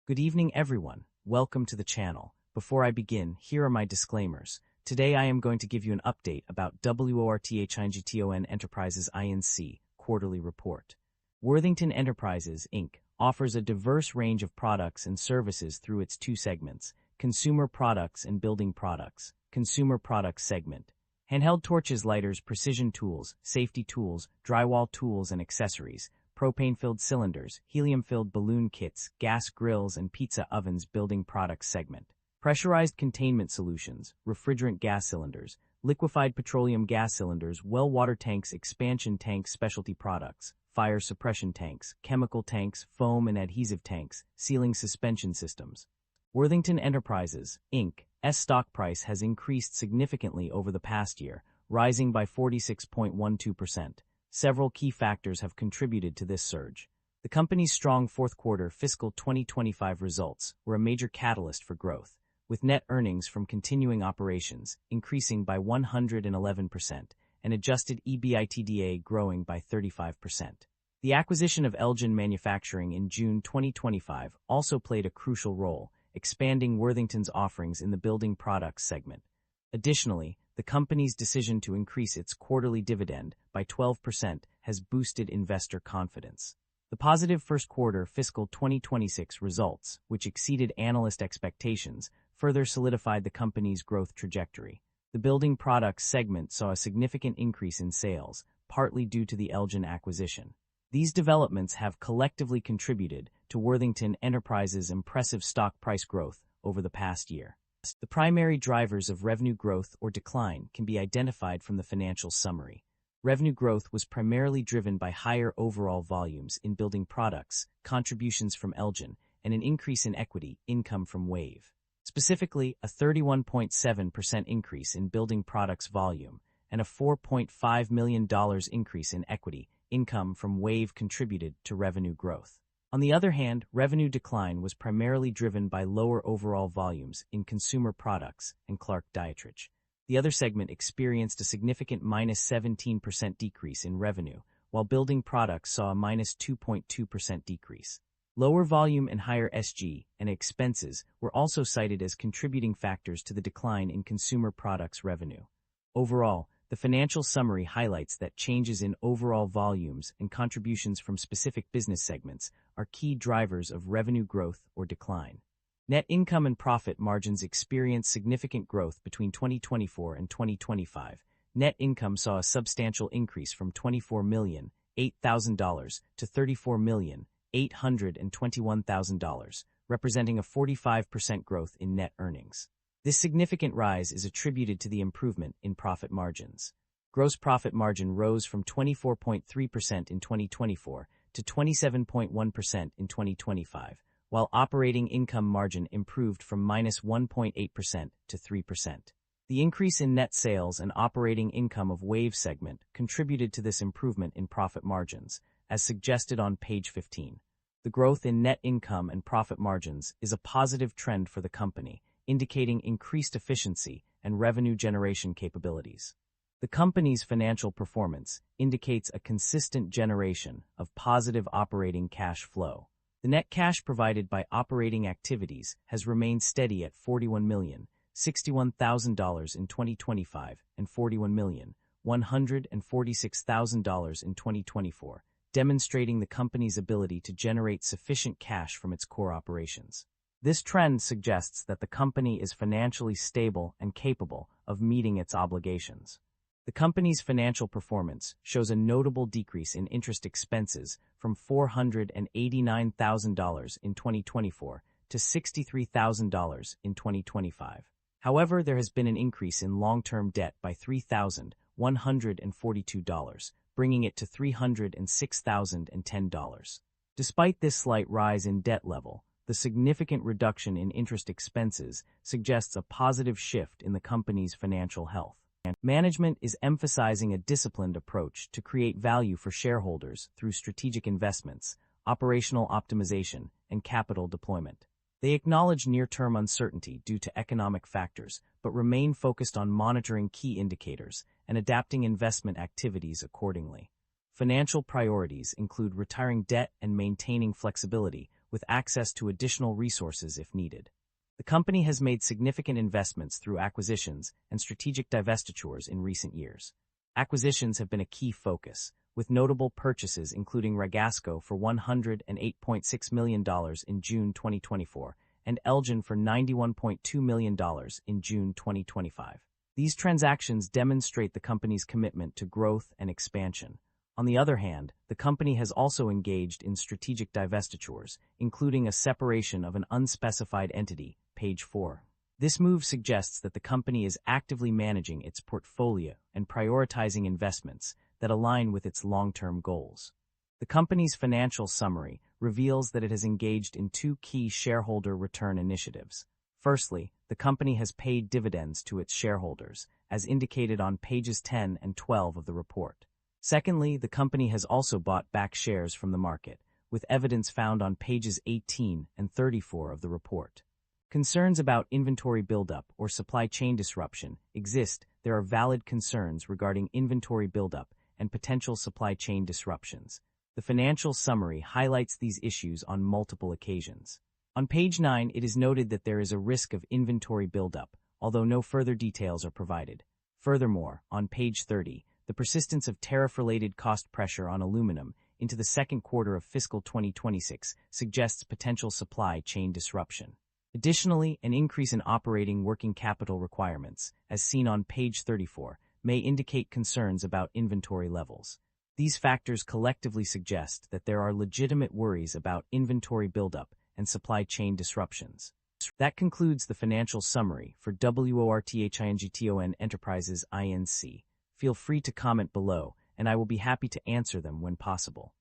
Good evening, everyone. Welcome to the channel. Before I begin, here are my disclaimers. Today I am going to give you an update about WORTHINGTON Enterprises INC quarterly report. Worthington Enterprises Inc. offers a diverse range of products and services through its two segments, Consumer Products and Building Products. Consumer Products segment. Handheld torches, lighters, precision tools, safety tools, drywall tools and accessories, propane-filled cylinders, helium-filled balloon kits, gas grills, and pizza ovens. Building Products segment. Pressurized containment solutions, refrigerant gas cylinders, liquefied petroleum gas cylinders, well water tanks, expansion tanks, specialty products, fire suppression tanks, chemical tanks, foam and adhesive tanks, sealing suspension systems. Worthington Enterprises, Inc.'s stock price has increased significantly over the past year, rising by 46.12%. Several key factors have contributed to this surge. The company's strong fourth quarter fiscal 2025 results were a major catalyst for growth, with net earnings from continuing operations increasing by 111% and adjusted EBITDA growing by 35%. The acquisition of Elgin Manufacturing in June 2025 also played a crucial role, expanding Worthington's offerings in the building products segment. Additionally, the company's decision to increase its quarterly dividend by 12% has boosted investor confidence. The positive first quarter fiscal 2026 results, which exceeded analyst expectations, further solidified the company's growth trajectory. The building products segment saw a significant increase in sales, partly due to the Elgin acquisition. These developments have collectively contributed to Worthington Enterprises' impressive stock price growth over the past year. The primary drivers of revenue growth or decline can be identified from the financial summary. Revenue growth was primarily driven by higher overall volumes in building products, contributions from Elgin, and an increase in equity income from WAVE. Specifically, a 31.7% increase in building products volume and a $4.5 million increase in equity income from WAVE contributed to revenue growth. On the other hand, revenue decline was primarily driven by lower overall volumes in consumer products and Clark Dietrich. The other segment experienced a significant -17% decrease in revenue, while building products saw a -2.2% decrease. Lower volume and higher SG and expenses were also cited as contributing factors to the decline in consumer products revenue. Overall, the financial summary highlights that changes in overall volumes and contributions from specific business segments are key drivers of revenue growth or decline. Net income and profit margins experienced significant growth between 2024 and 2025. Net income saw a substantial increase from $24,008,000 to $34,821,000, representing a 45% growth in net earnings. This significant rise is attributed to the improvement in profit margins. Gross profit margin rose from 24.3% in 2024 to 27.1% in 2025, while operating income margin improved from -1.8% to 3%. The increase in net sales and operating income of WAVE segment contributed to this improvement in profit margins, as suggested on page 15. The growth in net income and profit margins is a positive trend for the company, indicating increased efficiency and revenue generation capabilities. The company's financial performance indicates a consistent generation of positive operating cash flow. The net cash provided by operating activities has remained steady at $41,061,000 in 2025 and $41,146,000 in 2024, demonstrating the company's ability to generate sufficient cash from its core operations. This trend suggests that the company is financially stable and capable of meeting its obligations. The company's financial performance shows a notable decrease in interest expenses from $489,000 in 2024 to $63,000 in 2025. However, there has been an increase in long-term debt by $3,142, bringing it to $306,010. Despite this slight rise in debt level, the significant reduction in interest expenses suggests a positive shift in the company's financial health. Management is emphasizing a disciplined approach to create value for shareholders through strategic investments, operational optimization, and capital deployment. They acknowledge near-term uncertainty due to economic factors, but remain focused on monitoring key indicators and adapting investment activities accordingly. Financial priorities include retiring debt and maintaining flexibility with access to additional resources if needed. The company has made significant investments through acquisitions and strategic divestitures in recent years. Acquisitions have been a key focus, with notable purchases including Ragasco for $108.6 million in June 2024 and Elgin for $91.2 million in June 2025. These transactions demonstrate the company's commitment to growth and expansion. On the other hand, the company has also engaged in strategic divestitures, including a separation of an unspecified entity, page 4. This move suggests that the company is actively managing its portfolio and prioritizing investments that align with its long-term goals. The company's financial summary reveals that it has engaged in two key shareholder return initiatives. Firstly, the company has paid dividends to its shareholders, as indicated on pages 10 and 12 of the report. Secondly, the company has also bought back shares from the market, with evidence found on pages 18 and 34 of the report. Concerns about inventory buildup or supply chain disruption exist. There are valid concerns regarding inventory buildup and potential supply chain disruptions. The financial summary highlights these issues on multiple occasions. On page 9, it is noted that there is a risk of inventory buildup, although no further details are provided. Furthermore, on page 30, the persistence of tariff-related cost pressure on aluminum into the second quarter of fiscal 2026 suggests potential supply chain disruption. Additionally, an increase in operating working capital requirements, as seen on page 34, may indicate concerns about inventory levels. These factors collectively suggest that there are legitimate worries about inventory buildup and supply chain disruptions. That concludes the financial summary for WORTHINGTON Enterprises Inc. Feel free to comment below, and I will be happy to answer them when possible.